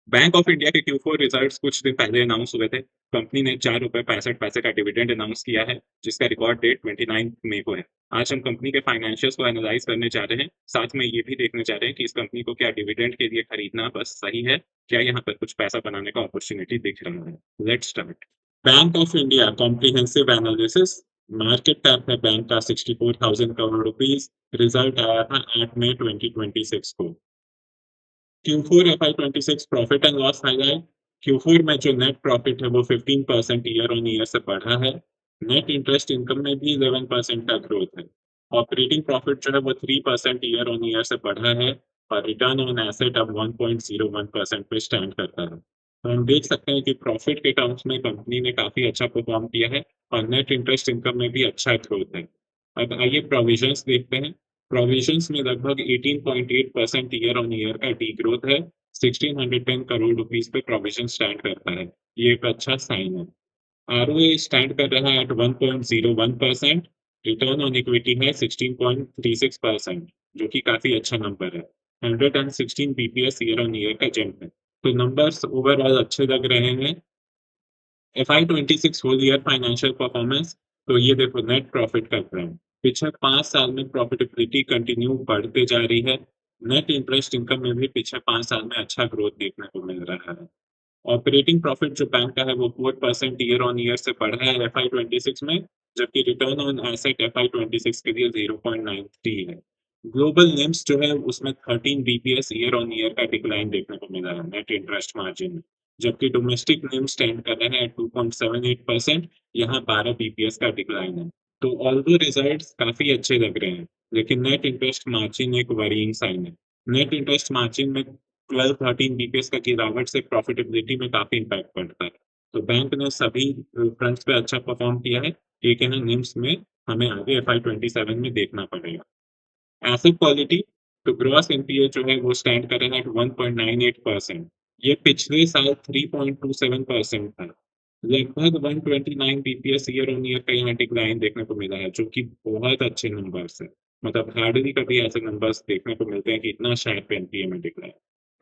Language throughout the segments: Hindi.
बैंक ऑफ इंडिया के Q4 रिजल्ट्स कुछ दिन पहले अनाउंस हुए थे। कंपनी ने ₹4.65 का डिविडेंड अनाउंस किया है, जिसका रिकॉर्ड डेट 29 मई को है। आज हम कंपनी के फाइनेंशियल्स को एनालाइज करने जा रहे हैं। साथ में ये भी देखने जा रहे हैं कि इस कंपनी को क्या डिविडेंड के लिए खरीदना बस सही है, क्या यहाँ पर कुछ पैसा बनाने का अपॉर्चुनिटी दिख रहा है। Let's start. Bank of India comprehensive analysis. Market cap है बैंक का 64,000 करोड़ रुपीस। रिजल्ट आया था 8 मई 2026 को। Q4 FY26 profit and loss highlight. Q4 में जो नेट प्रॉफिट है वो 15% ईयर ऑन ईयर से बढ़ा है। नेट इंटरेस्ट इनकम में भी 11% का ग्रोथ है। ऑपरेटिंग प्रॉफिट जो है वो 3% ईयर ऑन ईयर से बढ़ा है और रिटर्न ऑन एसेट अब 1.01% पे स्टैंड करता है। तो हम देख सकते हैं कि प्रॉफिट के टर्म्स में कंपनी ने काफी अच्छा परफॉर्म किया है और नेट इंटरेस्ट इनकम में भी अच्छा ग्रोथ है। अब आइए प्रोविजंस देखते हैं। प्रोविजंस में लगभग 18.8% ईयर ऑन ईयर का डी ग्रोथ है। 1610 करोड़ रुपीस पे प्रोविजन स्टैंड करता है। ये एक अच्छा साइन है। आरओए स्टैंड कर रहा है एट 1.01%। रिटर्न ऑन इक्विटी है 16.36%, जो कि काफी अच्छा नंबर है। 116 बीपीएस ईयर ऑन ईयर का जंप है। तो नंबर्स ओवरऑल अच्छे लग रहे हैं। FY26 whole year financial performance. तो ये देखो नेट प्रॉफिट का ट्रेंड। पिछले 5 साल में प्रॉफिटेबिलिटी कंटिन्यू बढ़ते जा रही है। नेट इंटरेस्ट इनकम में भी पिछले 5 साल में अच्छा ग्रोथ देखने को मिल रहा है। ऑपरेटिंग प्रॉफिट जो बैंक का है वो 4% ईयर ऑन ईयर से बढ़ा है FY26 में, जबकि रिटर्न ऑन एसेट FY26 के लिए 0.93 है। ग्लोबल निम्स जो है उसमें 13 बीपीएस ईयर ऑन ईयर का डिक्लाइन देखने को मिला है नेट इंटरेस्ट मार्जिन में, जबकि डोमेस्टिक निम स्टैंड कर रहे हैं 2.78%। यहाँ 12 बीपीएस का डिक्लाइन है। तो ऑल्दो रिजल्ट्स काफी अच्छे लग रहे हैं, लेकिन नेट इंटरेस्ट मार्जिन एक वरीइंग साइन है। नेट इंटरेस्ट मार्जिन में 12-13 बीपीएस का गिरावट से प्रॉफिटेबिलिटी में काफी इम्पैक्ट पड़ता है। तो बैंक ने सभी फ्रंट्स पे अच्छा परफॉर्म किया है। ये कहना निम्स में हमें आगे FY27 में देखना पड़ेगा। Asset quality. तो ग्रॉस एनपीए जो है वो स्टैंड कर रहा है 1.98%। ये पिछले साल 3.27% था। लगभग 129 बीपीएस ईयर ऑन ईयर का यहाँ डिक्लाइन देखने को मिला है, जो कि बहुत अच्छे नंबर्स है। मतलब हार्डली कभी ऐसे नंबर्स देखने को मिलते हैं कि इतना शार्प एनपीए में decline.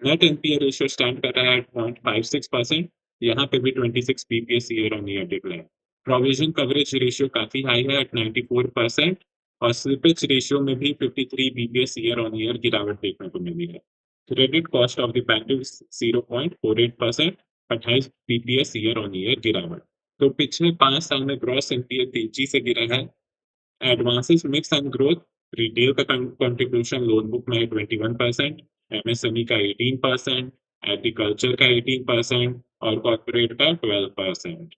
Net NPA ratio stand कर रहा है 0.56%। यहाँ पे भी 26 BPS year on year decline. Provision coverage ratio काफी हाई है एट 94%। और स्लिपेज रेशियो में भी 53 बीपीएस ईयर ऑन ईयर गिरावट देखने को मिली है। Credit cost of the bank is 0.48%। 28 BPS year on year गिरावट। तो पिछले 5 साल में ग्रॉस एनपीए तेजी से गिरा है। Advances mix and growth. Retail का कंट्रीब्यूशन लोन बुक में 21%। एमएसएमई का 18%। एग्रीकल्चर का 18% और कॉर्पोरेट का 12%।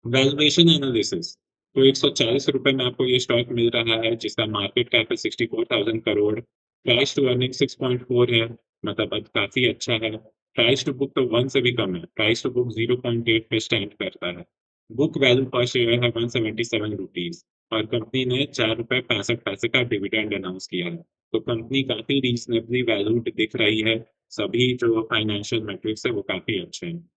Valuation analysis. तो ₹140 में आपको ये स्टॉक मिल रहा है, जिसका मार्केट कैप है 64,000 करोड़। प्राइस टू अर्निंग 6.4 है, मतलब अब काफी अच्छा है। प्राइस टू बुक तो 1 से भी कम है। प्राइस टू बुक 0.8 पे स्टैंड करता है। बुक वैल्यू पर शेयर है ₹177 और कंपनी ने ₹4.65 का डिविडेंड अनाउंस किया है। तो कंपनी काफी रीजनेबली वैल्यूड दिख रही है। सभी जो फाइनेंशियल मैट्रिक्स है वो काफी अच्छे हैं।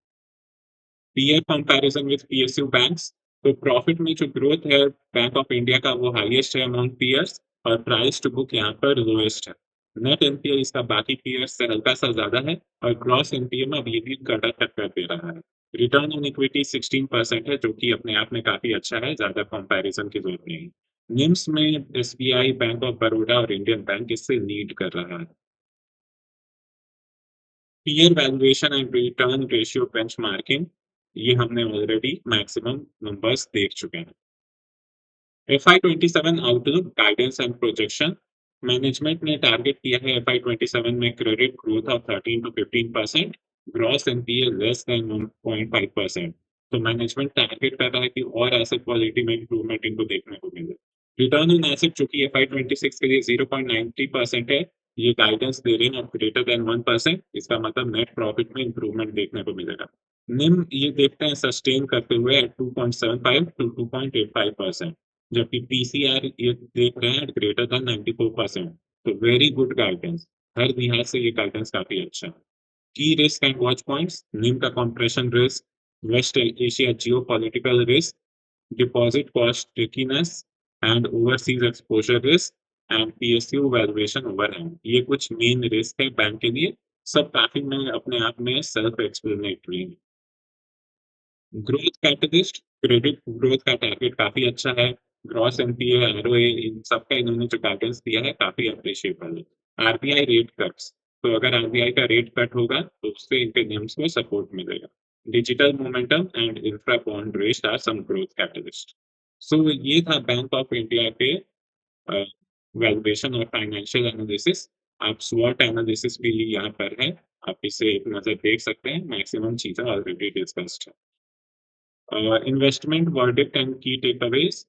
Peer comparison with PSU banks. तो प्रॉफिट में जो ग्रोथ है बैंक ऑफ इंडिया का वो हाईएस्ट है अमंग पीयर्स और प्राइस टू बुक यहाँ पर लोएस्ट है। नेट एनपीए इसका बाकी पीयर्स से हल्का सा ज्यादा है और ग्रॉस एनपीए में अभी भी कड़ा टक्कर दे रहा है। रिटर्न ऑन इक्विटी 16% है, जो कि अपने आप में काफी अच्छा है, ज्यादा कंपैरिजन की जरूरत नहीं। निम्स में एसबीआई, बैंक ऑफ बड़ौदा और इंडियन बैंक इससे लीड कर रहा है। Peer valuation and return ratio benchmarking. ये हमने ऑलरेडी मैक्सिमम नंबर्स देख चुके हैं। FY27 outlook guidance and projection. Management ने टारगेट किया है FY27 में credit growth of 13 to 15%। Gross NPA less than 1.5%। तो मैनेजमेंट टारगेट कर रहा है कि और एसेट क्वालिटी में इंप्रूवमेंट इनको देखने को मिले। रिटर्न ऑन एसेट जो कि FY26 के लिए 0.93% है, ये गाइडेंस दे रहे हैं ग्रेटर देन 1%। इसका मतलब नेट प्रॉफिट में इंप्रूवमेंट देखने को मिलेगा। निम ये देखते हैं सस्टेन करते हुए एट 2.75 to 2.85%, जबकि पीसीआर ये देख रहे हैं ग्रेटर देन 94%। तो वेरी गुड गाइडेंस। हर लिहाज से ये गाइडेंस काफी अच्छा है। की risk and watch points. NIM का compression risk, West Asia geopolitical risk, deposit cost trickiness and overseas exposure risk and PSU valuation overhang। ये कुछ मेन रिस्क है बैंक के लिए। सब काफ़ी में अपने आप में सेल्फ एक्सप्लेनेटरी है। ग्रोथ कैटेलिस्ट, क्रेडिट ग्रोथ का टारगेट काफ़ी अच्छा है। ग्रॉस एनपीए, आरओए इन सब का इन्होंने जो गाइडेंस दिया है काफ़ी एप्रिशिएबल है। आरबीआई रेट कट्स, तो अगर आरबीआई का रेट कट होगा तो उससे इनके निम्स को सपोर्ट मिलेगा। Digital momentum and infra bond raised are some growth catalyst. So ये था बैंक ऑफ इंडिया के वैल्यूएशन और फाइनेंशियल एनालिसिस। आप स्वॉट एनालिसिस भी यहाँ पर है, आप इसे एक नज़र देख सकते हैं, मैक्सिमम चीज़ें ऑलरेडी डिस्कस्ड है। इन्वेस्टमेंट वर्डिक्ट एंड की टेकअवेज़,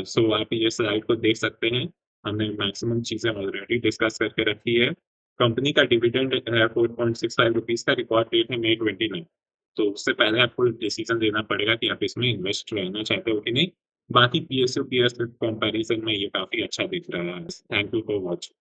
सो आप ये स्लाइड को देख सकते हैं, हमने मैक्सिमम चीज़ें ऑलरेडी डिस्कस करके रखी है। कंपनी का डिविडेंड है ₹4.65 का, रिकॉर्ड डेट है May 29। तो उससे पहले आपको डिसीज़न लेना पड़ेगा कि आप इसमें इन्वेस्ट रहना चाहते हो कि नहीं। बाकी पीएसयू पीएस कंपैरिज़न में ये काफ़ी अच्छा दिख रहा है। Thank you for watching.